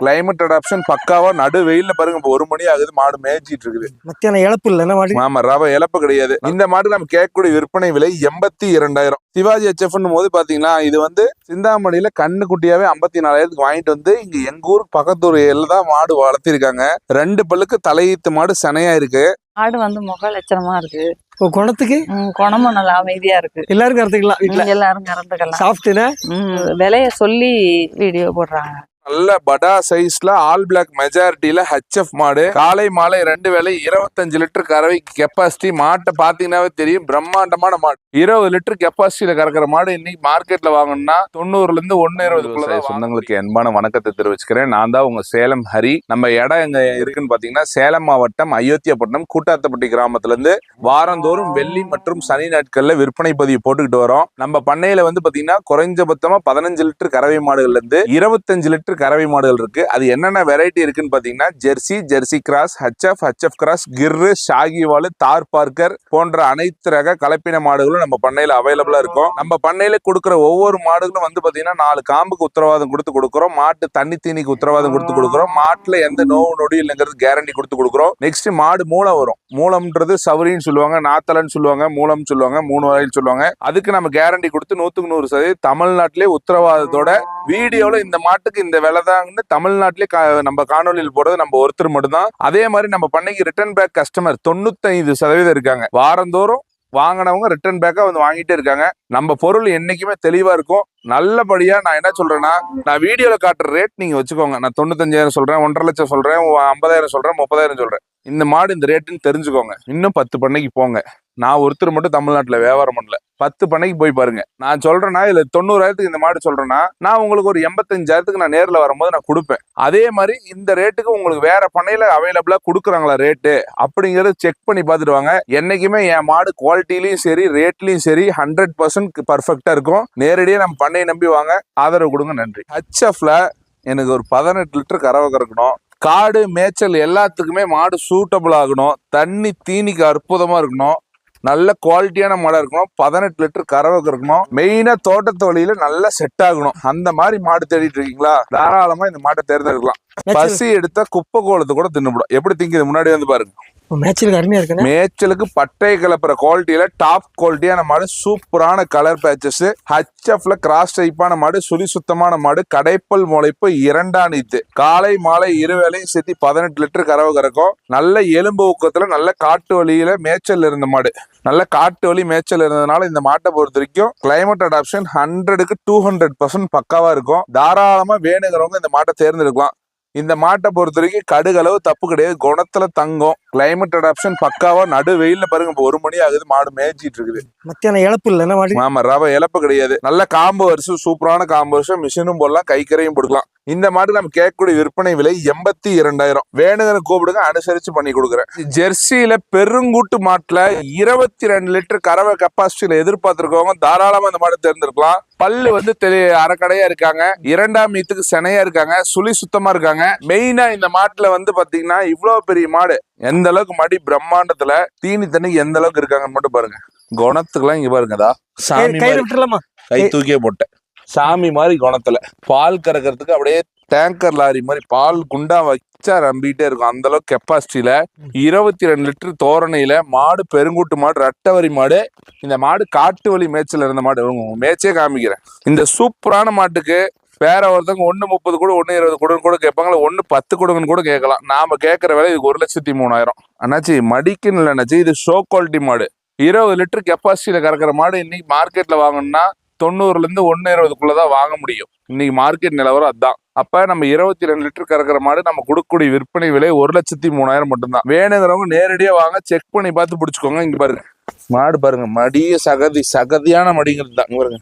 Climate adaption பக்காவா நடு வெயில்ல பாருங்க. இப்போ 1 மணி ஆகுது, மாடு மேய்ச்சிட்டு இருக்குது. மத்தியான இழப்பு இல்ல மாடு. ஆமா, ரவ இழப்பு கிடையாது. இந்த மாடு நம்ம கேட்கக்கூடிய விற்பனை விலை 82,000. சிவாஜி HF போது பாத்தீங்கன்னா இது வந்து சிந்தாமணியில கண்ணு குட்டியாவே 54,000 வாங்கிட்டு வந்து இங்க எங்க ஊருக்கு பக்கத்தூர் தான் மாடு வளர்த்திருக்காங்க. 2 பல்லுக்கு தலையீத்து மாடு சனையா இருக்கு. மாடு வந்து முக லட்சணமா இருக்கு. குணத்துக்கு குணமும் நல்லா அமைதியா இருக்கு. எல்லாரும் கறந்துக்கலாம். எல்லாரும் கறந்துக்கலாம். சாஃப்ட்னா விலைய சொல்லி வீடியோ போடுறாங்க. நல்ல படா சைஸ்ல ஆல் பிளாக் மெஜாரிட்டியில HF மாடு. காலை மாலை 2 வேளை 25 லிட்டர் கறவை கெப்பாசிட்டி. மாட்டை பாத்தீங்கன்னாவே தெரியும், பிரம்மாண்டமான மாடு. 20 லிட்டர் கெப்பாசிட்டியில கறக்கிற மாடு இன்னைக்கு மார்க்கெட்ல வாங்கணும்னா 90ல இருந்து 120. சொந்தங்களுக்கு அன்பான வணக்கத்தை தெரிவிச்சுக்கிறேன். நான் தான் உங்க சேலம் ஹரி. நம்ம இடம் எங்க இருக்குன்னு பாத்தீங்கன்னா சேலம் மாவட்டம் அயோத்தியாப்பட்டினம் கூட்டாத்தப்பட்டி கிராமத்துல இருந்து வாரந்தோறும் வெள்ளி மற்றும் சனி நாட்கள்ல விற்பனை பதிவு போட்டுக்கிட்டு வரோம். நம்ம பண்ணையில வந்து பாத்தீங்கன்னா குறைஞ்சபட்சமா 15 லிட்டர் கறவை மாடுகள்ல இருந்து 25 லிட்டர் கறவை மாடுகள் இருக்கு. அது என்னென்ன வெரைட்டி இருக்குன்னு பாத்தீங்கன்னா ஜெர்சி கிராஸ், HF கிராஸ், கிர்ரு, ஷாகிவால், தார் பார்க்கர் போன்ற அனைத்து ரக கலப்பின மாடுகளும் நம்ம பண்ணையில அவைலபிளா இருக்கும். நம்ம பண்ணையில கொடுக்குற ஒவ்வொரு மாடுகளும் வந்து பாத்தீங்கன்னா 4 காம்புக்கு உத்தரவாதம் கொடுக்குறோம். மாட்டு தண்ணி தீனிக்கு உத்தரவாதம் கொடுக்குறோம். மாட்டுல எந்த நோவு நொடி இல்லைங்கிறது கேரண்டி கொடுக்குறோம். நெக்ஸ்ட் மாடு மூலம் வரும். மூலம்ன்றது சவரின்னு சொல்லுவாங்க, நாத்தலன்னு சொல்லுவாங்க, மூலம் சொல்லுவாங்க, 3 வகைன்னு சொல்லுவாங்க. அதுக்கு நம்ம கேரண்டி கொடுத்து 100% தமிழ்நாட்டிலே உத்தரவாதத்தோட வீடியோல இந்த மாட்டுக்கு இந்த விலைதாங்கன்னு தமிழ்நாட்டிலே நம்ம காணொலியில் போடுறது நம்ம ஒருத்தர் மட்டும்தான். அதே மாதிரி நம்ம பண்ணைக்கு ரிட்டர்ன் பேக் கஸ்டமர் 95% இருக்காங்க. வாரந்தோறும் வாங்கினவங்க ரிட்டர்ன் பேக்கா வந்து வாங்கிட்டே இருக்காங்க. நம்ம பொருள் என்னைக்குமே தெளிவா இருக்கும். நல்லபடியா நான் என்ன சொல்றேன்னா, நான் வீடியோல காட்டுற ரேட் நீங்க வச்சுக்கோங்க. நான் 95,000 சொல்றேன், 1.5 லட்சம் சொல்றேன், 50,000 சொல்றேன், 30,000 சொல்றேன். இந்த மாடு இந்த ரேட்டுன்னு தெரிஞ்சுக்கோங்க. இன்னும் 10 பண்ணைக்கு போங்க. நான் ஒருத்தர் மட்டும் தமிழ்நாட்டுல வியாபாரம் பண்ணல. 10 பண்ணைக்கு போய் பாருங்க. நான் சொல்றேன்னா இதுல 90,000 இந்த மாடு சொல்றேன்னா நான் உங்களுக்கு ஒரு 85,000 நான் நேர்ல வரும்போது நான் கொடுப்பேன். அதே மாதிரி இந்த ரேட்டுக்கு உங்களுக்கு வேற பண்ணையில அவைலபிளா கொடுக்குறாங்களா ரேட்டு அப்படிங்கறத செக் பண்ணி பார்த்துட்டு வாங்க. என்னைக்குமே என் மாடு குவாலிட்டிலையும் சரி ரேட்லயும் சரி 100% பர்ஃபெக்டா இருக்கும். நேரடியாக நம்ம பண்ணையை நம்பி வாங்க. ஆதரவு கொடுங்க. நன்றி. HFல எனக்கு ஒரு 18 லிட்டர் கறவை கறக்கணும். காடு மேய்ச்சல் எல்லாத்துக்குமே மாடு சூட்டபிள் ஆகணும். தண்ணி தீனிக்கு அற்புதமா இருக்கணும். நல்ல குவாலிட்டியான மாடா இருக்கணும். 18 லிட்டர் கறவை இருக்கணும். மெயினா தோட்டத்து வழியில நல்லா செட் ஆகணும். அந்த மாதிரி மாடு தேடிட்டு இருக்கீங்களா, தாராளமா இந்த மாட்டை தேர்ந்தெடுக்கலாம். பசி எடுத்தா குப்பை கோலத்தை கூட தின்னுபடும். எப்படி திங்குது முன்னாடி வந்து பாருங்க. மேய்ச்சலுக்கு பட்டை கலப்புற குவாலிட்டியில டாப் குவாலிட்டியான மாடு, சூப்பரான கலர் பேச்சஸ். HFல கிராஸ் டைப்பான மாடு, சுழி சுத்தமான மாடு, கடைப்பல் முளைப்பு, 2ஆம் நீத்து. காலை மாலை 2 வேளையும் சேர்த்து 18 லிட்டர் கறவை கறக்கும். நல்ல எலும்பு ஊக்கத்துல நல்ல காட்டு வழியில மேய்ச்சல் இருந்த மாடு. நல்ல காட்டு வழி மேய்ச்சல் இருந்ததுனால இந்த மாட்டை பொறுத்த வரைக்கும் கிளைமேட் அடாப்ஷன் 100க்கு 200% பக்காவா இருக்கும். தாராளமா வேணுங்கிறவங்க இந்த மாட்டை தேர்ந்தெடுக்கலாம். இந்த மாட்டை பொறுத்த வரைக்கும் கடுகளவு தப்பு கிடையாது. குணத்துல தங்கம். கிளைமேட் அடாப்ஷன் பக்காவா நடு வெயில்ல பாருங்க. இப்போ 1 மணி ஆகுது, மாடு மேய்ச்சிட்டு இருக்குது. மத்தியான இழப்பு இல்ல மாடு. ஆமா, ரவ இழப்பு கிடையாது. நல்ல காம்பு வருஷம், சூப்பரான காம்பு வருஷம். மிஷினும் போடலாம், கைக்கரையும் போடுக்கலாம். இந்த மாடு நம்ம கேட்கக்கூடிய விற்பனை விலை 82,000. வேணுங்கிற கூப்பிடுங்க, அனுசரிச்சு பண்ணி கொடுக்குறேன். ஜெர்சியில பெருங்கூட்டு மாட்டுல 22 லிட்டர் கறவை கெப்பாசிட்டியில எதிர்பார்த்திருக்கவங்க தாராளமா இந்த மாடு தேர்ந்தெடுக்கலாம். பல்லு வந்து அரைக்கடையா இருக்காங்க. 2ஆம் மீத்துக்கு செனையா இருக்காங்க. சுழி சுத்தமா இருக்காங்க. மெயினா இந்த மாட்டுல வந்து பாத்தீங்கன்னா இவ்வளவு பெரிய மாடு எந்த அளவுக்கு மடி பிரம்மாண்டத்துல தீனி தண்ணிக்கு எந்த அளவுக்கு இருக்காங்கன்னு மட்டும் பாருங்க. குணத்துக்குலாம் இங்க பாருங்கதா, சாமி கை தூக்கியே போட்டேன். சாமி மாதிரி குணத்துல பால் கறக்கிறதுக்கு அப்படியே டேங்கர் லாரி மாதிரி பால் குண்டா வச்சா நம்பிட்டே இருக்கும். அந்த அளவுக்கு கெப்பாசிட்டியில 22 லிட்டர் தோரணையில மாடு, பெருங்கூட்டு மாடு, ரெட்டவரி மாடு. இந்த மாடு காட்டு வழி மேய்ச்சல் இருந்த மாடு. மேய்ச்சே காமிக்கிறேன். இந்த சூப்பரான மாட்டுக்கு வேற ஒருத்தவங்க 1.30 கூட 1.20 கூட கேட்பாங்களா, 1.10 கொடுங்கன்னு கூட கேட்கலாம். நாம கேட்கற விலை இதுக்கு 1,03,000. அண்ணாச்சி மடிக்குன்னு இல்லை அண்ணாச்சி, இது ஷோ குவாலிட்டி மாடு. 20 லிட்டர் கெப்பாசிட்டியில கறக்கிற மாடு இன்னைக்கு மார்க்கெட்ல வாங்கணும்னா 90ல இருந்து 120 வாங்க முடியும். இன்னைக்கு மார்க்கெட் நிலவரம் அதுதான். அப்ப நம்ம 22 லிட்டர் கறக்கிற மாடு நம்ம கொடுக்கக்கூடிய விற்பனை விலை 1,03,000 மட்டும்தான். வேணுங்கிறவங்க நேரடியா வாங்க, செக் பண்ணி பார்த்து பிடிச்சுக்கோங்க. இங்க பாருங்க மாடு பாருங்க, மடிய சகதியான மடிங்கிறது தான் பாருங்க.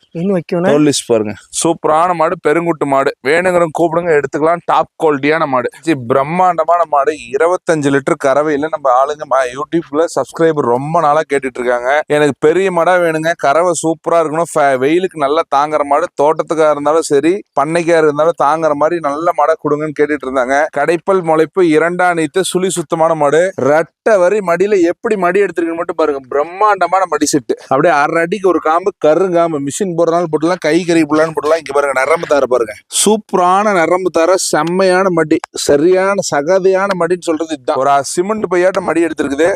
பாருங்க, சூப்பரான மாடு, பெருங்குட்டு மாடு. வேணுங்கிறவங்க கூப்பிடுங்க, எடுத்துக்கலாம். டாப் குவாலிட்டியான மாடு, பிரம்மாண்டமான மாடு. 25 லிட்டர் கறவையில நம்ம ஆளுங்க யூடியூப்ல சப்ஸ்கிரைபர் ரொம்ப நாளா கேட்டுட்டு இருக்காங்க. எனக்கு பெரிய மாடா வேணுங்க, கறவை சூப்பரா இருக்கணும், வெயிலுக்கு நல்லா தாங்குற மாடு, தோட்டத்துக்கா இருந்தாலும் சரி பண்ணைக்கா இருந்தாலும் தாங்குற மாதிரி நல்ல மாடை கொடுங்கன்னு கேட்டுட்டு இருந்தாங்க. கடைப்பல் முளைப்பு, 2ஆம் நீத்து, சுழி சுத்தமான மாடு, ரெட்டை வரி மடியில எப்படி மடி எடுத்திருக்குன்னு மட்டும் பாருங்க. பிரம்மாண்டமான மடி செட்டு. அப்படியே 1/2 அடிக்கு ஒரு காம்பு, கருங்காம்பு. மிஷின் போடுறதுனால போட்டுலாம், கை கறி போடலான்னு போடலாம். இங்க பாருங்க நரம்பு தார பாருங்க, சூப்பரான நரம்பு தார, செம்மையான மடி, சரியான சகதியான மடின்னு சொல்றது இதுதான். ஒரு சிமெண்ட் பையாட்ட மடி எடுத்திருக்குது.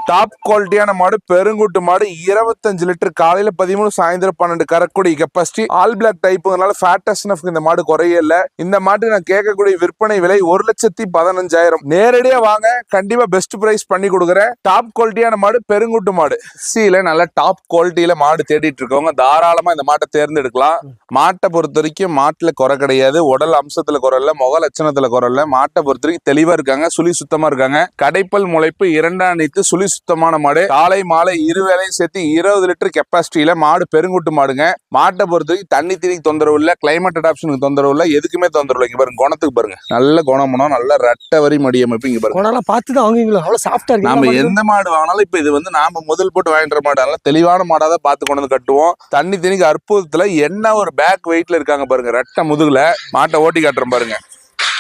டாப் குவாலிட்டியான மாடு, பெருங்குட்டு மாடு, 25 லிட்டர், காலையில 13, சாயந்தரம் 12 கறக்கூடிய கெப்பாசிட்டி. ஆல் பிளாக் டைப்புங்கனால ஃபேட்டஸ்னஸ் இந்த மாடு குறைய இல்ல. இந்த மாட்டு நான் கேட்கக்கூடிய விற்பனை விலை 1,15,000. நேரடியா வாங்க, கண்டிப்பா பெஸ்ட் பிரைஸ் பண்ணி கொடுக்குறேன். டாப் குவாலிட்டியான மாடு, பெருங்குட்டு மாடு. சீல நல்ல டாப் குவாலிட்டியில மாடு தேடிட்டு இருக்கவங்க தாராளமா இந்த மாட்டை தேர்ந்தெடுக்கலாம். மாட்டை பொறுத்த வரைக்கும் மாட்டுல குறை கிடையாது, உடல் அம்சத்துல குறை இல்ல, முக லட்சணத்துல குறை இல்ல. மாட்டை பொறுத்த வரைக்கும் தெளிவா இருக்காங்க, சுழி சுத்தமா இருக்காங்க. கடைப்பல் முளைப்பு, 2ஆம் நீத்து, சுழி சுத்தமான மாடு. காலை மாலை இருவேளையும் சேர்த்து 20 லிட்டர் கெப்பாசிட்டியில மாடு, பெருங்குட்டு மாடுங்க. மாட்டை பொறுத்த வரைக்கும் தண்ணி தீனிக்கு தொந்தரவு இல்ல, கிளைமேட் அடாப்ஷனுக்கு தொந்தரவு இல்ல, எதுக்குமே தொந்தரவு இல்லை. இங்க பாருங்க குணத்துக்கு பாருங்க, நல்ல குணமனம், நல்ல ரெட்டை வரி மடி அமைப்பு. இங்க பாருங்க குணம்லாம் பார்த்து தான் வாங்குவீங்களா? அவ்வளவு சாஃப்டா இருக்கு. நாம எந்த மாடு வாங்கினாலும் இப்ப இது வந்து நாம முதல் போட்டு வாங்கிற மாடு, அதனால தெளிவான மாடாதான் பார்த்து கொண்டு வந்து கட்டுவோம். தண்ணி தீனிக்கு அற்புதத்துல என்ன ஒரு பேக் வெயிட்ல இருக்காங்க பாருங்க, ரெட்டை முதுகுல. மாட்டை ஓட்டி காட்டுறோம் பாருங்க.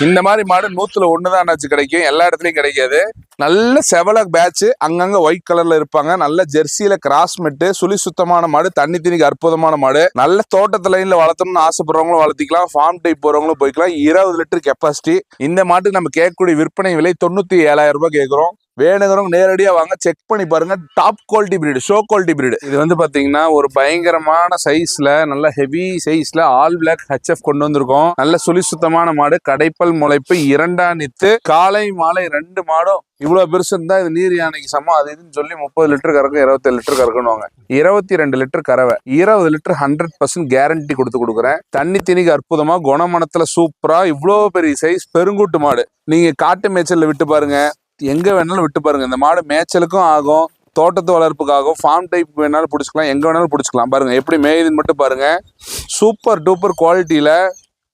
இந்த மாதிரி மாடு 100ல 1 தான் கிடைக்கும், எல்லா இடத்துலயும் கிடைக்காது. நல்ல செவல பேட்ச், அங்கங்க ஒயிட் கலர்ல இருப்பாங்க. நல்ல ஜெர்சியில கிராஸ் மெட்டு, சுழி சுத்தமான மாடு, தண்ணி தீனிக்கு அற்புதமான மாடு. நல்ல தோட்டத்து லைன்ல வளர்த்தணும்னு ஆசைப்படுறவங்களும் வளர்த்திக்கலாம், ஃபார்ம் டைப் போறவங்களும் போய்க்கலாம். 20 லிட்டர் கெப்பாசிட்டி. இந்த மாட்டுக்கு நம்ம கேட்கக்கூடிய விற்பனை விலை 97,000 ரூபாய் கேட்கிறோம். வேணுங்கிறவங்க நேரடியா வாங்க, செக் பண்ணி பாருங்க. Top quality breed, show quality breed. இது வந்து பாத்தீங்கன்னா ஒரு பயங்கரமான சைஸ்ல, நல்ல ஹெவி சைஸ்ல ஆல் பிளாக் ஹெச்எஃப் கொண்டு வந்திருக்கோம். நல்ல சுழி சுத்தமான மாடு, கடைப்பல் முளைப்பு, 2ஆம் நீத்து, காலை மாலை 2 மாடும். இவ்வளவு பெருசு இருந்தா இது நீர் யானைக்கு சமம். அது இதுன்னு சொல்லி 30 லிட்டர் கறக்கும், 27 லிட்டர் கறக்கணுவாங்க. 22 லிட்டர் கறவை, 20 லிட்டர் 100% கேரண்டி கொடுக்குறேன். தண்ணி தீனிக்கு அற்புதமா, குணமனத்துல சூப்பரா, இவ்வளவு பெரிய சைஸ் பெருங்குட்டு மாடு. நீங்க காட்டு மேய்ச்சல்ல விட்டு பாருங்க, எங்க வேணாலும் விட்டு பாருங்க. இந்த மாடு மேய்ச்சலுக்கும் ஆகும், தோட்டத்து வளர்ப்புக்காகும், ஃபார்ம் டைப் வேணாலும் பிடிச்சிக்கலாம், எங்க வேணாலும் பிடிச்சிக்கலாம். பாருங்க எப்படி மேயுதுன்னு மட்டும் பாருங்க. சூப்பர் டூப்பர் குவாலிட்டியில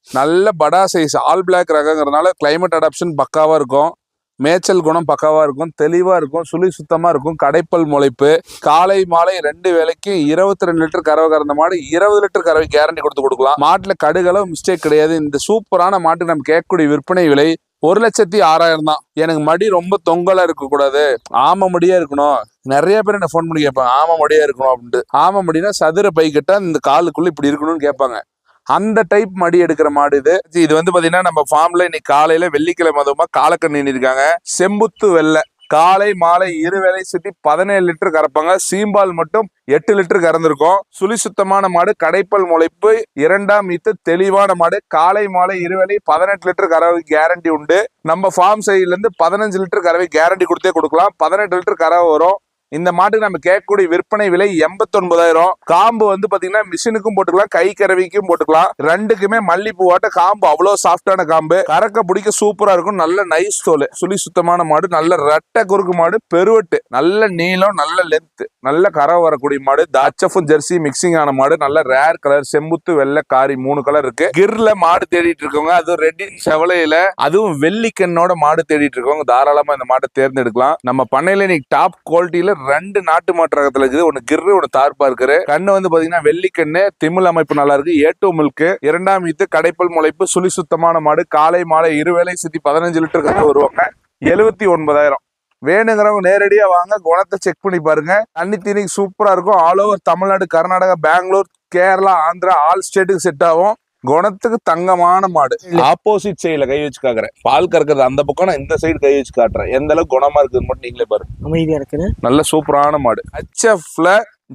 நல்ல படா சைஸ் ஆல் பிளாக் ரகங்கிறதுனால கிளைமேட் அடாப்ஷன் பக்காவா இருக்கும், மேய்ச்சல் குணம் பக்காவா இருக்கும், தெளிவா இருக்கும், சுழி சுத்தமா இருக்கும். கடைப்பல் முளைப்பு, காலை மாலை 2 வேளைக்கு 22 லிட்டர் கறவை கறந்த மாடு, 20 லிட்டர் கறவை கேரண்டி கொடுக்கலாம். மாட்டுல கடுகளவு மிஸ்டேக் கிடையாது. இந்த சூப்பரான மாட்டுக்கு நம்ம கேட்கக்கூடிய விற்பனை விலை 1,06,000 தான். எனக்கு மடி ரொம்ப தொங்கலா இருக்க கூடாது, ஆம மடியா இருக்கணும். நிறைய பேர் என்ன போன் பண்ணி கேட்பாங்க, ஆம மடியா இருக்கணும் அப்படின்ட்டு. ஆம மடினா சதுர பை கட்டா இந்த காலுக்குள்ள இப்படி இருக்கணும்னு கேட்பாங்க. அந்த டைப் மடி எடுக்கிற மாடு இது. இது வந்து பாத்தீங்கன்னா நம்ம ஃபார்ம்ல இன்னைக்கு காலையில வெள்ளிக்கிழமை அதுமா காலக்கண்ணி இருக்காங்க. செம்புத்து வெள்ளை, காலை மாலை இருவேளை சுற்றி 17 லிட்டர் கறப்பாங்க. சீம்பால் மட்டும் 8 லிட்டர் கறந்துருக்கும். சுழி சுத்தமான மாடு, கடைப்பல் முளைப்பு, 2ஆம் நீத்து, தெளிவான மாடு. காலை மாலை இருவேளை 18 லிட்டர் கறவை கேரண்டி உண்டு. நம்ம ஃபார்ம் சைட்ல இருந்து 15 லிட்டர் கறவை கேரண்டி கொடுக்கலாம். 18 லிட்டர் கறவை வரும். இந்த மாட்டுக்கு நம்ம கேட்கக்கூடிய விற்பனை விலை 89,000. காம்பு வந்து பாத்தீங்கன்னா மிஷினுக்கும் போட்டுக்கலாம், கை கறவைக்கும் போட்டுக்கலாம். ரெண்டுக்குமே மல்லிப்பூ வாட்ட காம்பு, அவ்வளவு சாஃப்டான காம்பு, கறக்க பிடிக்க சூப்பரா இருக்கும். நல்ல நைஸ் தோல், சுழி சுத்தமான மாடு, நல்ல ரெட்டை குறுக்கு மாடு, பெருவெட்டு, நல்ல நீளம், நல்ல லென்த், நல்ல கறவை வரக்கூடிய மாடு. ஹெச்எஃப்பும் ஜெர்சி மிக்சிங் ஆன மாடு, நல்ல ரேர் கலர், செம்புத்து வெள்ளை காரி 3 கலர் இருக்கு. கிர்ல மாடு தேடிட்டு இருக்கவங்க, அதுவும் ரெட்டின் செவலையில, அதுவும் வெள்ளிக்கண்ணோட மாடு தேடிட்டு இருக்கவங்க தாராளமா இந்த மாட்டை தேர்ந்தெடுக்கலாம். நம்ம பண்ணையில இன்னைக்கு டாப் குவாலிட்டியில 2 நாட்டு மாட்டு ரகத்துல இருக்குது. ஒன்னு கிர்ரு, ஒன்னு தார்பா இருக்கு. கண்ணு வந்து பாத்தீங்கன்னா வெள்ளிக்கண்ணு, திமிழ் அமைப்பு நல்லா இருக்கு. A2 மில்க், 2ஆம் நீத்து, கடைப்பல் முளைப்பு, சுழி சுத்தமான மாடு. காலை மாலை இருவேளை சுத்தி 15 லிட்டர் கறந்து வருவாங்க. 79,000. வேணுங்கிறவங்க நேரடியா வாங்க, குணத்தை செக் பண்ணி பாருங்க. தண்ணி தீனிக்கு சூப்பரா இருக்கும். All over Tamil Nadu, Karnataka, Bangalore, Kerala, Andhra, all ஸ்டேட்டுக்கு செட் ஆகும். குணத்துக்கு தங்கமான மாடு. ஆப்போசிட் சைடுல கை வச்சு காக்குறேன், பால் கறக்குறது அந்த பக்கம், நான் இந்த சைடு கை வச்சு காட்டுறேன். எந்த அளவுக்கு குணமா இருக்குன்னு மட்டும் நீங்களே பாருங்க. அமைதியா இருக்குது, நல்ல சூப்பரான மாடு. ஹெச்எஃப்ல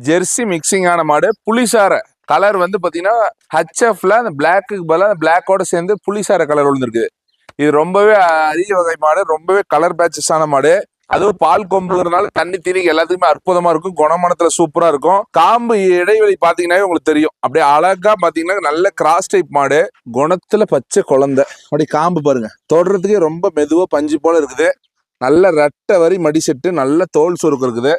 ஜெர்சி மிக்சிங் ஆன மாடு. புளிசார கலர் வந்து பாத்தீங்கன்னா ஹெச்எஃப்ல அந்த பிளாக்கு பதிலாக பிளாக்கோட சேர்ந்து புளிசார கலர் விழுந்துருக்குது. இது ரொம்பவே அரிய வகை மாடு, ரொம்பவே கலர் பேச்சஸ் ஆன மாடு. அதுவும் பால் கொம்புங்கிறதுனால தண்ணி தீனிக்கு எல்லாத்துக்குமே அற்புதமா இருக்கும். குணமனத்துல சூப்பரா இருக்கும். காம்பு இடைவெளி பாத்தீங்கன்னா உங்களுக்கு தெரியும், அப்படியே அழகா பாத்தீங்கன்னா நல்ல கிராஸ் டைப் மாடு. குணத்துல பச்சை குழந்தை, அப்படி காம்பு பாருங்க, தொடுறதுக்கே ரொம்ப மெதுவா பஞ்சு போல இருக்குது. நல்ல ரெட்டை வரி மடி செட்டு, நல்ல தோல் சுருக்கு இருக்குது.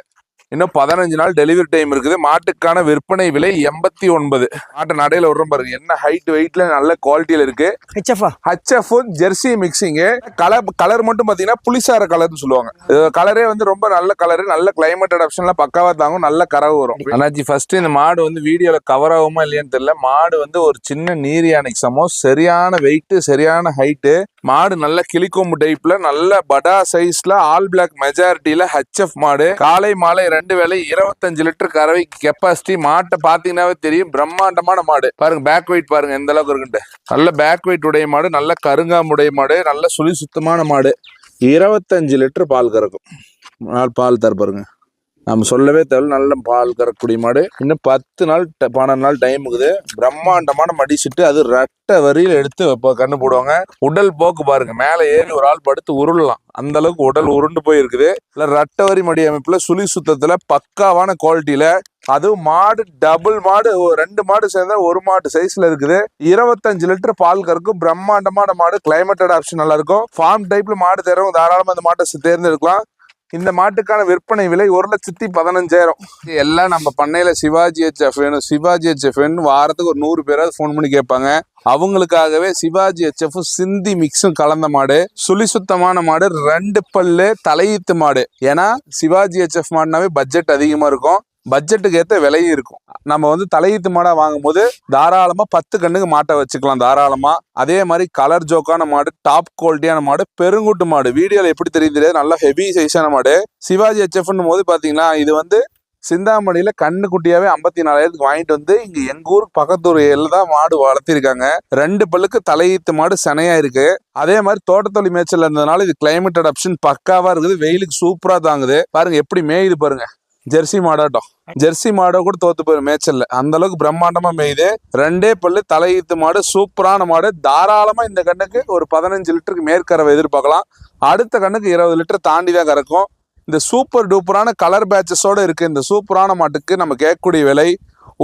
இன்னும் 15 நாள் டெலிவரி டைம் இருக்குது. மாட்டுக்கான விற்பனை விலை 89. மாட்டை நடையில விடுறோம் பாருங்க, என்ன ஹைட் வெயிட்ல நல்ல குவாலிட்டியில இருக்கு. HF Jersey mixing. கலர் மட்டும் பாத்தீங்கன்னா புளிசார கலர்னு சொல்லுவாங்க. கலரே வந்து ரொம்ப நல்ல கலரு, நல்ல கிளைமேட் அடாப்ஷன்லாம் பக்காவா தாங்கும், நல்ல கறவை வரும். அண்ணாச்சி ஃபர்ஸ்ட் இந்த மாடு வந்து வீடியோல கவர் ஆகுமா இல்லையான்னு தெரியல. மாடு வந்து ஒரு சின்ன நீர் யானைக்கு சமம், சரியான வெயிட், சரியான ஹைட்டு. மாடு நல்ல கிளிக்கொம்பு டைப்ல நல்ல படா சைஸ்ல ஆல் பிளாக் மெஜாரிட்டியில ஹெச்எஃப் மாடு. காலை மாலை 2 வேளை 25 லிட்டர் கறவை கெப்பாசிட்டி. மாட்டை பாத்தீங்கன்னாவே தெரியும், பிரம்மாண்டமான மாடு. பாருங்க பேக் வெயிட் பாருங்க எந்த அளவுக்கு இருக்குன்ட்டு. நல்ல பேக் வெயிட் உடைய மாடு, நல்ல கருங்காமுடைய மாடு, நல்ல சுழி சுத்தமான மாடு. 25 லிட்டர் பால் கறக்கும். பால் தரப்பாருங்க, நம்ம சொல்லவே தேவை. நல்ல பால் கறக்கூடிய மாடு. இன்னும் 10 நாள் 12 நாள் டைம் இருக்குது. பிரம்மாண்டமான மடிச்சுட்டு அது ரெட்டை வரியில எடுத்து கண்ணு போடுவாங்க. உடல் போக்கு பாருங்க, மேல ஏறி ஒரு ஆள் படுத்து உருளலாம், அந்த அளவுக்கு உடல் உருண்டு போயிருக்குது. இல்ல ரெட்டை வரி மடி அமைப்புல சுழி சுத்தத்துல பக்காவான குவாலிட்டியில. அதுவும் மாடு டபுள் மாடு, 2 மாடு சேர்ந்தா 1 மாடு சைஸ்ல இருக்குது. 25 லிட்டர் பால் கறக்கும். பிரம்மாண்டமான மாடு. கிளைமேட்டட் ஆப்ஷன் நல்லா இருக்கும். ஃபார்ம் டைப்ல மாடு தேர்றவங்க தாராளமா அந்த மாட்டை தேர்ந்தெடுக்கலாம். இந்த மாட்டுக்கான விற்பனை விலை 1,15,000. எல்லாம் நம்ம பண்ணையில சிவாஜி HF வேணும், சிவாஜி HF வேணும். வாரத்துக்கு ஒரு 100 பேராவது ஃபோன் பண்ணி கேட்பாங்க. அவங்களுக்காகவே சிவாஜி HF சிந்தி மிக்ஸும் கலந்த மாடு, சுழி சுத்தமான மாடு, 2 பல்லு தலையீத்து மாடு. ஏன்னா சிவாஜி HF மாடுனாவே பட்ஜெட் அதிகமா இருக்கும், பட்ஜெட்டுக்கு ஏற்ற விலையும் இருக்கும். நம்ம தலையீத்து மாடா வாங்கும் போது தாராளமா 10 கண்ணுக்கு மாட்டை வச்சுக்கலாம் தாராளமா. அதே மாதிரி கலர் ஜோக்கான மாடு, டாப் குவாலிட்டியான மாடு, பெருங்குட்டு மாடு. வீடியோல எப்படி தெரியுது, நல்லா ஹெவி சைஸான மாடு. சிவாஜி HFன்னும் போது பாத்தீங்கன்னா இது சிந்தாமணியில கண்ணு குட்டியாவே 54,000க்கு வாங்கிட்டு வந்து இங்க எங்க ஊருக்கு பக்கத்தூர் தான் மாடு வளர்த்திருக்காங்க. 2 பல்லுக்கு தலையீத்து மாடு சனையா இருக்கு. அதே மாதிரி தோட்டத்தொழி மேய்ச்சல் இருந்ததுனால இது கிளைமேட்டட் ஆப்ஷன் பக்காவா இருக்குது. வெயிலுக்கு சூப்பரா தாங்குது. பாருங்க எப்படி மேயுது பாருங்க, ஜெர்சி மாடாட்டம். ஜெர்சி மாடை கூட தோத்து போயிடும் மேய்ச்சல்ல, அந்த அளவுக்கு பிரம்மாண்டமா மேயுது. 2 பல்லு தலையீத்து மாடு, சூப்பரான மாடு. தாராளமா இந்த கண்ணுக்கு ஒரு 15 லிட்டருக்கு மேற்கறவை எதிர்பார்க்கலாம். அடுத்த கண்ணுக்கு 20 லிட்டர் தாண்டி தான் கறக்கும். இந்த சூப்பர் டூப்பரான கலர் பேட்சஸோட இருக்கு இந்த சூப்பரான மாட்டுக்கு நம்ம கேட்கக்கூடிய விலை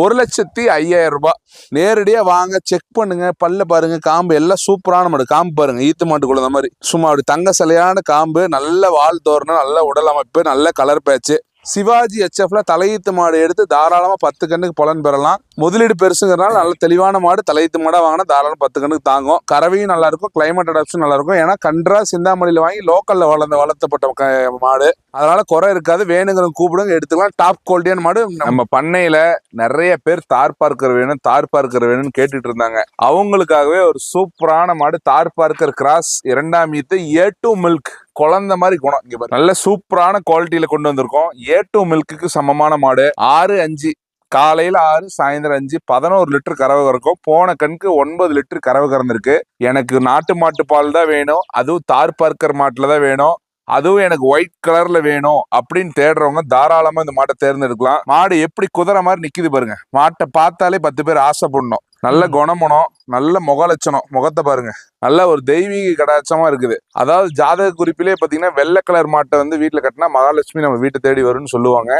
1,05,000 ரூபாய். நேரடியா வாங்க, செக் பண்ணுங்க, பல்ல பாருங்க, காம்பு எல்லாம் சூப்பரான மாடு. காம்பு பாருங்க, ஈத்து மாட்டுக்குள்ள இந்த மாதிரி சும்மா அப்படி தங்க சிலையான காம்பு, நல்ல வால் தோரணம், நல்ல உடல் அமைப்பு, நல்ல கலர் பேட்ச். சிவாஜி HFல தலையீத்து மாடு எடுத்து தாராளமா 10 கண்ணுக்கு பலன் பெறலாம். முதலீடு பெருசுங்கிறனால நல்ல தெளிவான மாடு தலையீத்து மாடா வாங்கினா தாராளம் 10 கண்ணுக்கு தாங்கும். கறவையும் நல்லா இருக்கும், கிளைமேட் அடாப்ஷன் நல்லா இருக்கும். ஏன்னா கன்றா சிந்தாமணியில வாங்கி லோக்கல்ல வளர்த்தப்பட்ட மாடு, அதனால குறை இருக்காது. வேணுங்கிறவங்க கூப்பிடுங்க, எடுத்துக்கலாம். டாப் குவாலிட்டியான மாடு. நம்ம பண்ணையில நிறைய பேர் தார் பார்க்கர் வேணும், தார் பார்க்கர் வேணும்னு கேட்டுட்டு இருந்தாங்க. அவங்களுக்காகவே ஒரு சூப்பரான மாடு, தார் பார்க்கர் கிராஸ் 2ஆம் ஈத்து A2 மில்க், குழந்தை மாதிரி குணம். இங்க பாருங்க, நல்ல சூப்பரான குவாலிட்டியில கொண்டு வந்திருக்கோம். A2 மில்க்குக்கு சமமான மாடு. 6-5 காலையில 6 சாயந்தரம் 5 11 லிட்டர் கறவை கறக்கும். போன கண்ணுக்கு 9 லிட்டர் கறவை கறந்துருக்கு. எனக்கு நாட்டு மாட்டு பால் தான் வேணும், அதுவும் தார் பார்க்கர் மாட்டுல தான் வேணும், அதுவும் எனக்கு ஒயிட் கலர்ல வேணும் அப்படின்னு தேடுறவங்க தாராளமா இந்த மாட்டை தேர்ந்தெடுக்கலாம். மாடு எப்படி குதிரை மாதிரி நிக்குது பாருங்க. மாட்டை பார்த்தாலே 10 பேர் ஆசைப்படணும். நல்ல குணமனம், நல்ல முக லட்சணம். முகத்தை பாருங்க, நல்ல ஒரு தெய்வீக கடாட்சமா இருக்குது. அதாவது ஜாதக குறிப்பிலே பாத்தீங்கன்னா வெள்ளை கலர் மாட்டை வீட்டுல கட்டினா மகாலட்சுமி நம்ம வீட்டை தேடி வரும்னு சொல்லுவாங்க.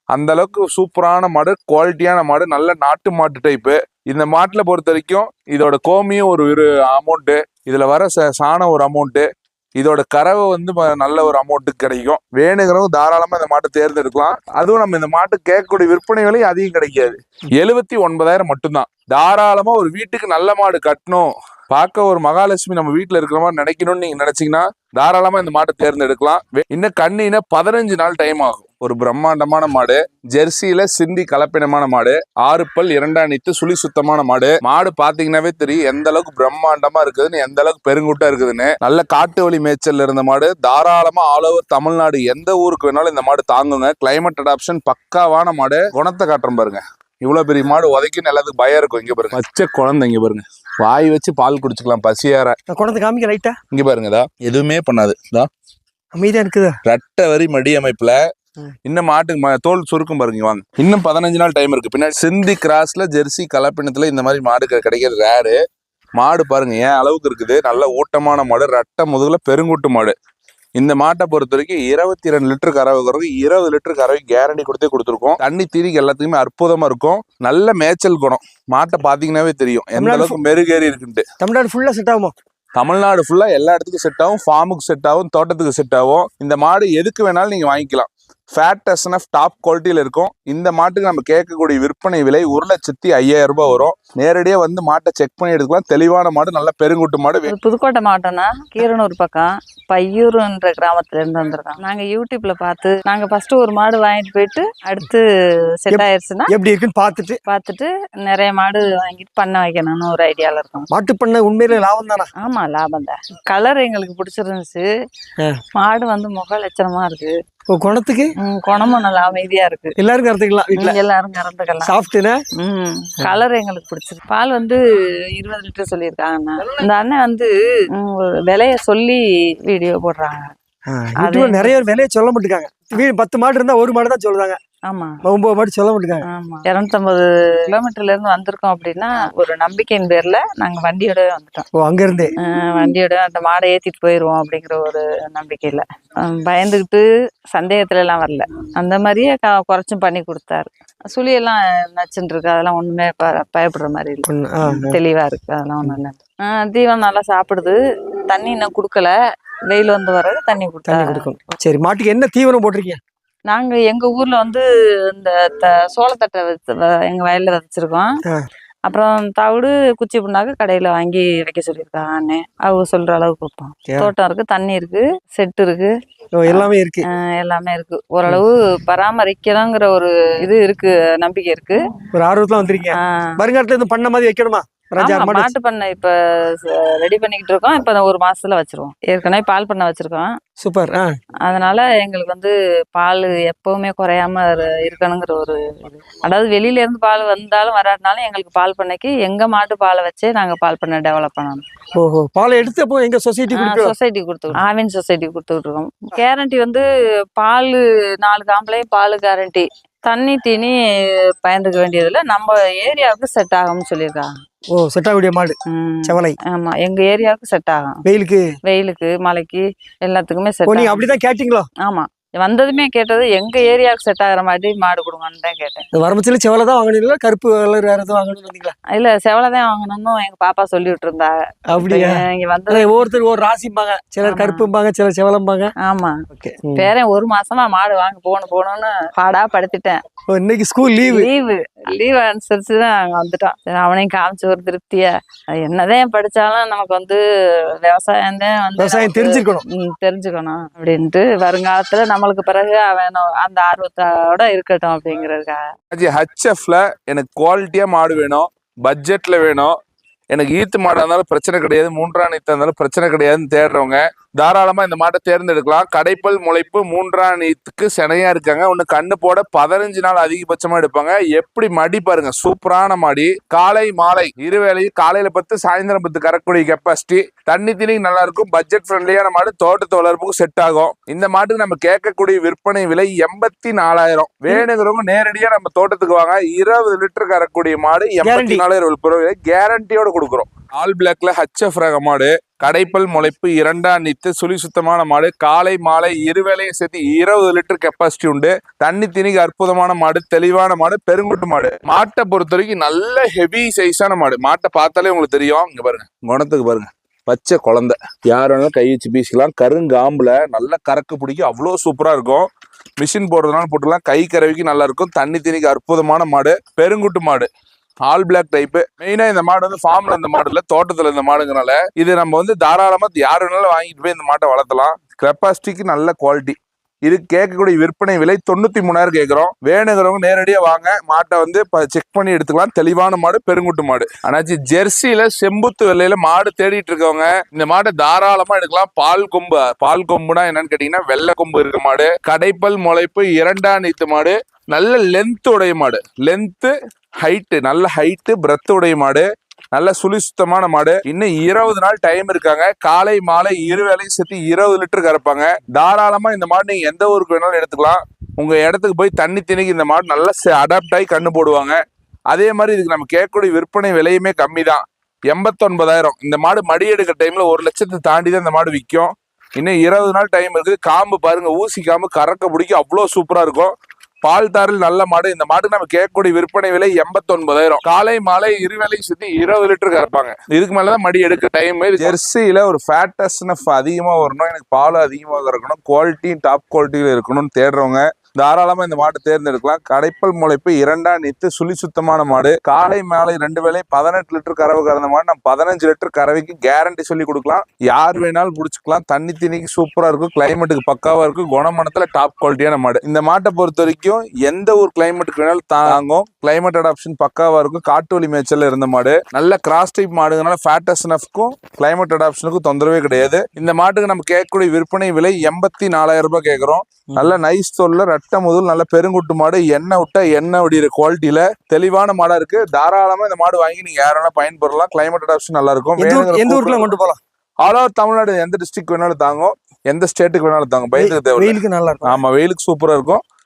அந்த அளவுக்கு சூப்பரான மாடு, குவாலிட்டியான மாடு, நல்ல நாட்டு மாட்டு டைப்பு. இந்த மாட்டுல பொறுத்த வரைக்கும் இதோட கோமியும் ஒரு அமௌண்ட்டு, இதுல வர சாணம் ஒரு அமௌண்ட்டு, இதோட கறவை நல்ல ஒரு அமௌண்ட்டுக்கு கிடைக்கும். வேணுங்கிறவங்க தாராளமா இந்த மாட்டை தேர்ந்தெடுக்கலாம். அதுவும் நம்ம இந்த மாட்டு கேட்கக்கூடிய விற்பனை விலை அதிகம் கிடைக்காது, 79,000 மட்டும்தான். தாராளமா ஒரு வீட்டுக்கு நல்ல மாடு கட்டணும், பார்க்க ஒரு மகாலட்சுமி நம்ம வீட்டுல இருக்கிற மாதிரி நினைக்கணும்னு நீங்க நினைச்சீங்கன்னா தாராளமா இந்த மாட்டை தேர்ந்தெடுக்கலாம். இன்னும் கண்ணினா 15 நாள் டைம் ஆகும். ஒரு பிரம்மாண்டமான மாடு, ஜெர்சியில சிந்தி கலப்பினமான மாடு, 6 பல் 2ஆம் ஈத்து சுழி சுத்தமான மாடு. மாடு பாத்தீங்கன்னாவே தெரியும் எந்த அளவுக்கு பிரம்மாண்டமா இருக்குதுன்னு, எந்த அளவுக்கு பெருங்குட்டா இருக்குதுன்னு. நல்ல காட்டு வழி மேய்ச்சல் இருந்த மாடு. தாராளமா ஆல் ஓவர் தமிழ்நாடு எந்த ஊருக்கு வேணாலும் இந்த மாடு தாங்குங்க. கிளைமேட் அடாப்ஷன் பக்காவான மாடு. குணத்தை காட்டுறோம் பாருங்க, இவ்வளவு பெரிய மாடு உதைக்கு நல்லதுக்கு பயம் இருக்கும். இங்க பாருங்க, பச்சை குழந்தை. இங்க பாருங்க, வாய் வச்சு பால் குடிச்சுக்கலாம் பசியார. குழந்தை காமிக்க லைட்டா. இங்க பாருங்கதா, எதுவுமே பண்ணாது, அமைதியா இருக்குது. ரெட்டை வரி மடி அமைப்புல. இன்னும் மாட்டுக்கு தோல் சுருக்கும் பாருங்க. வாங்க, இன்னும் 15 நாள் டைம் இருக்கு. பின்னாடி சிந்தி கிராஸ்ல ஜெர்சி கலப்பினத்துல இந்த மாதிரி மாடு கிடைக்கிறது ரேரு. மாடு பாருங்க ஏன் அளவுக்கு இருக்குது. நல்ல ஊட்டமான மாடு, ரெட்டை முதுகுல பெருங்குட்டு மாடு. இந்த மாட்டை பொறுத்த வரைக்கும் 22 லிட்டர் கறவை கறவை, 20 லிட்டர் கறவை கேரண்டி கொடுத்துருக்கோம். தண்ணி தீரிக்கு எல்லாத்துக்குமே அற்புதமா இருக்கும். நல்ல மேய்ச்சல் குணம். மாட்டை பாத்தீங்கன்னாவே தெரியும் எந்த அளவுக்கு மெருகேறி இருக்குன்ட்டு. தமிழ்நாடு ஃபுல்லா செட் ஆகுமா? தமிழ்நாடு ஃபுல்லா எல்லா இடத்துக்கும் செட் ஆகும். ஃபார்முக்கு செட் ஆகும், தோட்டத்துக்கு செட் ஆகும். இந்த மாடு எதுக்கு வேணாலும் நீங்க வாங்கிக்கலாம். ஃபேட் எஸ்என்எஃப் டாப் குவாலிட்டியில் இருக்கும். இந்த மாட்டுக்கு நம்ம கேட்கக்கூடிய விற்பனை விலை 1,05,000 ரூபாய் வரும். நேரடியாக வந்து மாட்டை செக் பண்ணி எடுத்துக்கலாம். தெளிவான மாடு, நல்ல பெருங்குட்டு மாடு. இது புதுக்கோட்டை மாவட்டம்னா கீரனூர் பக்கம் பையூர்ன்ற கிராமத்துல இருந்து வந்திருக்கோம். நாங்க யூடியூப்ல பார்த்து நாங்க ஃபர்ஸ்ட் ஒரு மாடு வாங்கிட்டு போயிட்டு அடுத்து செட் ஆயிடுச்சுன்னா எப்படி இருக்குன்னு பார்த்துட்டு நிறைய மாடு வாங்கிட்டு பண்ண வைக்கணும்னு ஒரு ஐடியால இருக்கோம். மாட்டு பண்ண உண்மையிலே லாபம் தானா? ஆமா, லாபம் தான். கலர் எங்களுக்கு பிடிச்சிருந்துச்சு. மாடு வந்து முக லட்சணமா இருக்கு. குணத்துக்கு குணமும் நல்லா அமைதியா இருக்கு. எல்லாரும் கறந்துக்கலாம் வீட்டுல. எல்லாரும் கறந்துக்கலாம். சாப்பிட்டுனா கலர் எங்களுக்கு பிடிச்சிருக்கு. பால் வந்து 20 லிட்டர் சொல்லியிருக்காங்க. இந்த அண்ணன் வந்து விலைய சொல்லி வீடியோ போடுறாங்க. நிறைய விலையை சொல்ல மாட்டேங்காங்க. 10 மாடு இருந்தா ஒரு மாடு தான் சொல்லுவாங்க. ஆமா, 9 மாடு சொல்ல மாட்டேங்காங்க. ஆமா. 250 கிலோமீட்டர்ல இருந்து வந்திருக்கோம் அப்படின்னா ஒரு நம்பிக்கையின் பேர்ல நாங்க வண்டியோட வந்துட்டோம். அங்க இருந்தே வண்டியோட அந்த மாடை ஏத்திட்டு போயிருவோம் அப்படிங்கிற ஒரு நம்பிக்கையில பயந்துகிட்டு சந்தேகத்துல எல்லாம் வரல. அந்த மாதிரியே குறைச்சும் பண்ணி கொடுத்தாரு. சுழியெல்லாம் நச்சுன்னு இருக்கு. அதெல்லாம் ஒண்ணுமே பயப்படுற மாதிரி இல்லை. தெளிவா இருக்கு. அதெல்லாம் ஒண்ணும் இல்லை. தீவனம் நல்லா சாப்பிடுது. தண்ணி இன்னும் குடுக்கல. வெயில் வந்து வர தண்ணி கொடுக்கணும். சரி, மாட்டுக்கு என்ன தீவனம் போட்டிருக்கீங்க? நாங்க எங்க ஊர்ல வந்து இந்த சோளத்தட்டை எங்க வயல்ல விதைச்சிருக்கோம். அப்புறம் தவிடு, குச்சி புண்ணாக்கு கடையில வாங்கி வைக்க சொல்லியிருக்காங்க அண்ணே. அவங்க சொல்ற அளவுக்கு வைப்போம். தோட்டம் இருக்கு, தண்ணி இருக்கு, செட்டு இருக்கு, எல்லாமே இருக்கு. எல்லாமே இருக்கு. ஓரளவு பராமரிக்கலாங்கிற ஒரு இது இருக்கு, நம்பிக்கை இருக்கு. ஒரு ஆர்வத்துல வந்திருக்கீங்க. வருங்காலத்துல இருந்து பண்ண மாதிரி வைக்கணுமா? மாட்டு பண்ணை இப்ப ரெடி பண்ணிக்கிட்டு இருக்கோம். இப்ப ஒரு மாசத்துல வச்சிருவோம். ஏற்கனவே பால் பண்ணை வச்சிருக்கோம். சூப்பர். அதனால எங்களுக்கு வந்து பால் எப்பவுமே குறையாம இருக்கணுங்கிற ஒரு இது. அதாவது வெளியில இருந்து பால் வந்தாலும் வராட்டினாலும் எங்களுக்கு பால் பண்ணைக்கு எங்க மாட்டு பாலை வச்சே நாங்க பால் பண்ணை டெவலப் பண்ணணும். ஓஹோ, பால் எடுத்து அப்போ எங்க சொசைட்டி கொடுத்துருக்கோம். ஆவின் சொசைட்டி கொடுத்துக்கிட்டு இருக்கோம். கேரண்டி வந்து பால் 4 காம்பளையும் பால் கேரண்டி. தண்ணி தீனி பயந்துக்க வேண்டியதுல நம்ம ஏரியாவுக்கு செட் ஆகும்னு சொல்லியிருக்காங்க. ஓ, செட் ஆகக்கூடிய மாடு செவலை. ஆமா, எங்க ஏரியாவுக்கு செட் ஆகும். வெயிலுக்கு மழைக்கு எல்லாத்துக்குமே செட். நீங்க அப்படிதான் கேட்டீங்களோ? ஆமா, வந்ததுமே கேட்டது எங்க ஏரியாவுக்கு செட் ஆகுற மாதிரி மாடு கொடுங்கன்னு தான் கேட்டேன். வரம்பத்துல செவலை தான் வாங்கணுங்களா, கருப்பு கலர் வேற எதுவும் வாங்கணும்? இல்ல, செவலை தான் வாங்கணும்னு எங்க பாப்பா சொல்லி விட்டு இருந்தாங்க. அப்படியா? இங்க வந்து ஒவ்வொருத்தர் ஒரு ராசிம்பாங்க. சிலர் கருப்பும்பாங்க, சிலர் செவலம்பாங்க. ஆமா, பேரன் 1 மாசமா மாடு வாங்க போகணும்னு பாடா படுத்திட்டேன். இன்னைக்கு ஸ்கூல் லீவ் அனுசரிச்சுதான் அங்க வந்துட்டான். அவனையும் காமிச்சு ஒரு திருப்தியா. என்னதான் படிச்சாலும் நமக்கு வந்து விவசாயம் தெரிஞ்சுக்கணும் அப்படின்ட்டு வருங்காலத்துல நம்மளுக்கு பிறகு வேணும் அந்த ஆர்வத்தோட இருக்கட்டும் அப்படிங்கறதுக்காக. ஹெச்எஃப்ல எனக்கு குவாலிட்டியா மாடு வேணும், பட்ஜெட்ல வேணும், எனக்கு ஈத்து மாடா இருந்தாலும் பிரச்சனை கிடையாது, 3ஆம் நீத்தா இருந்தாலும் பிரச்சனை கிடையாதுன்னு தேடுறவங்க தாராளமா இந்த மாட்டை தேர்ந்தெடுக்கலாம். கடைப்பல் முளைப்பு 3ஆம் நீத்துக்கு செனையா இருக்காங்க. ஒண்ணு கண்ணு போட 15 நாள் அதிகபட்சமா எடுப்பாங்க. எப்படி மடி பாருங்க, சூப்பரான மாடி. காலை மாலை இருவேளையும் காலையில 10 சாயந்தரம் 10 கறக்கூடிய கெப்பாசிட்டி. தண்ணி தீனி நல்லா இருக்கும். பட்ஜெட் ஃப்ரெண்ட்லியான மாடு, தோட்டத்து வளர்ப்புக்கு செட் ஆகும். இந்த மாட்டுக்கு நம்ம கேட்கக்கூடிய விற்பனை விலை 84,000. வேணுங்கிறவங்க நேரடியா நம்ம தோட்டத்துக்கு வாங்க. 20 லிட்டர் கறக்கூடிய மாடு 84,000 கேரண்டியோட கொடுக்குறோம். ஆல் பிளாக்ல ஹெச்எஃப் ரக மாடு, கடைப்பல் முளைப்பு 2ஆம் நீத்து, சுழி சுத்தமான மாடு. காலை மாலை இருவேளையும் சேர்த்து 20 லிட்டர் கெப்பாசிட்டி உண்டு. தண்ணி திணிக்கு அற்புதமான மாடு, தெளிவான மாடு, பெருங்குட்டு மாடு. மாட்டை பொறுத்த வரைக்கும் நல்ல ஹெவி சைஸான மாடு. மாட்டை பார்த்தாலே உங்களுக்கு தெரியும். இங்க பாருங்க, குணத்துக்கு பாருங்க, பச்சை குழந்தை. யார் வேணாலும் கை வச்சு பீசிக்கலாம். கருங்காம்புல நல்ல கறக்கு பிடிக்கும், அவ்வளோ சூப்பரா இருக்கும். மிஷின் போடுறதுனால போட்டுலாம். கை கறவைக்கு நல்லா இருக்கும். தண்ணி திணிக்கு அற்புதமான மாடு, பெருங்குட்டு மாடு, ஆல் பிளாக் டைப்பு. மெயினா இந்த மாடு வந்து ஃபார்ம்ல இந்த மாடு இல்ல, தோட்டத்துல இந்த மாடுங்கனால இது நம்ம வந்து தாராளமா யார் வேணாலும் வாங்கிட்டு போய் இந்த மாட்டை வளர்த்தலாம். கெப்பாசிட்டிக்கு நல்ல குவாலிட்டி. இது கேட்கக்கூடிய விற்பனை விலை 93,000 கேட்கிறோம். வேணுங்கிறவங்க நேரடியா வாங்க, மாட்டை வந்து செக் பண்ணி எடுத்துக்கலாம். தெளிவான மாடு, பெருங்குட்டு மாடு. ஆனாச்சு ஜெர்சியில செம்புத்து வெள்ளையில மாடு தேடிட்டு இருக்கவங்க இந்த மாட்டை தாராளமா எடுக்கலாம். பால் கொம்புனா என்னன்னு கேட்டீங்கன்னா வெள்ளை கொம்பு இருக்க மாடு, கடைப்பல் முளைப்பு 2ஆம் நீத்து மாடு, நல்ல லென்த் உடைய மாடு. லென்த்து ஹைட்டு, நல்ல ஹைட்டு பிரெத் உடைய மாடு, நல்ல சுழி சுத்தமான மாடு. இன்னும் 20 நாள் டைம் இருக்காங்க. காலை மாலை இருவேளையும் சேர்த்து 20 லிட்டர் கறப்பாங்க. தாராளமா இந்த மாடு நீங்க எந்த ஊருக்கு வேணாலும் எடுத்துக்கலாம். உங்க இடத்துக்கு போய் தண்ணி திணிக்கு இந்த மாடு நல்லா அடாப்ட் ஆகி கண்ணு போடுவாங்க. அதே மாதிரி இதுக்கு நம்ம கேட்கக்கூடிய விற்பனை விலையுமே கம்மி தான், 89,000. இந்த மாடு மடி எடுக்கிற டைம்ல 1 லட்சத்தை தாண்டி தான் இந்த மாடு விற்கும். இன்னும் 20 நாள் டைம் இருக்குது. காம்பு பாருங்க, ஊசி காம்பு, கறக்க பிடிக்கும், அவ்வளோ சூப்பரா இருக்கும். பால் தாரில் நல்ல மாடு. இந்த மாட்டுக்கு நம்ம கேட்கக்கூடிய விற்பனை விலை 89,000. காலை மாலை இருவேளை சுத்தி 20 லிட்டர் கறப்பாங்க. இதுக்கு மேலதான் மடி எடுக்க டைம். ஜெர்சியில ஒரு ஃபேட்டஸ்னஸ் அதிகமா வரணும், எனக்கு பால் அதிகமா கறக்கணும், குவாலிட்டி டாப் குவாலிட்டியில இருக்கணும்னு தேடுறவங்க தாராளமா இந்த மாடு தேர்ந்தெடுக்கலாம். கடைப்பல் முளைப்பு 2ஆம் நீத்து சுழி சுத்தமான மாடு. காலை மாலை 2 வேளை 18 லிட்டர் கறவை கறந்த மாடு. நம்ம 15 லிட்டர் கறவைக்கு கேரண்டி சொல்லி கொடுக்கலாம். யார் வேணாலும் பிடிச்சிக்கலாம். தண்ணி தண்ணிக்கு சூப்பரா இருக்கும், கிளைமேட்டுக்கு பக்காவா இருக்கும், குணமனத்துல டாப் குவாலிட்டியான மாடு. இந்த மாட்டை பொறுத்த வரைக்கும் எந்த ஒரு கிளைமேட்டுக்கு வேணாலும் தாங்கும். கிளைமேட் அடாப்ஷன் பக்காவா இருக்கும். காட்டு வழி மேய்ச்சல் இருந்த மாடு. நல்ல கிராஸ் டைப் மாடுங்கனால ஃபேட்டஸ்னஃப்க்கும் கிளைமேட் அடாப்ஷனுக்கும் தொந்தரவே கிடையாது. இந்த மாட்டுக்கு நம்ம கேட்கக்கூடிய விற்பனை விலை 84,000 ரூபாய் கேட்கிறோம். நல்ல நைஸ் தோல்ல ரெட்டை முதல் நல்ல பெருங்குட்டு மாடு. எண்ணெய் விட்டா எண்ணெய் வடிகிற குவாலிட்டியில தெளிவான மாடா இருக்கு. தாராளமா இந்த மாடு வாங்கி நீங்க யாரால பயன்பெறலாம். கிளைமேட் அடாப்ஷன் நல்லா இருக்கும். எந்த ஊருக்குள்ள கொண்டு போகலாம்? ஆல் ஓவர் தமிழ்நாடு எந்த டிஸ்ட்ரிக்ட் வேணாலும் தாங்கும், எந்த ஸ்டேட்டுக்கு வேணாலும் தாங்கும். பயந்துக்கு தேவை. வெயிலுக்கு நல்லா இருக்கும். ஆமா, வெயிலுக்கு சூப்பரா இருக்கும்.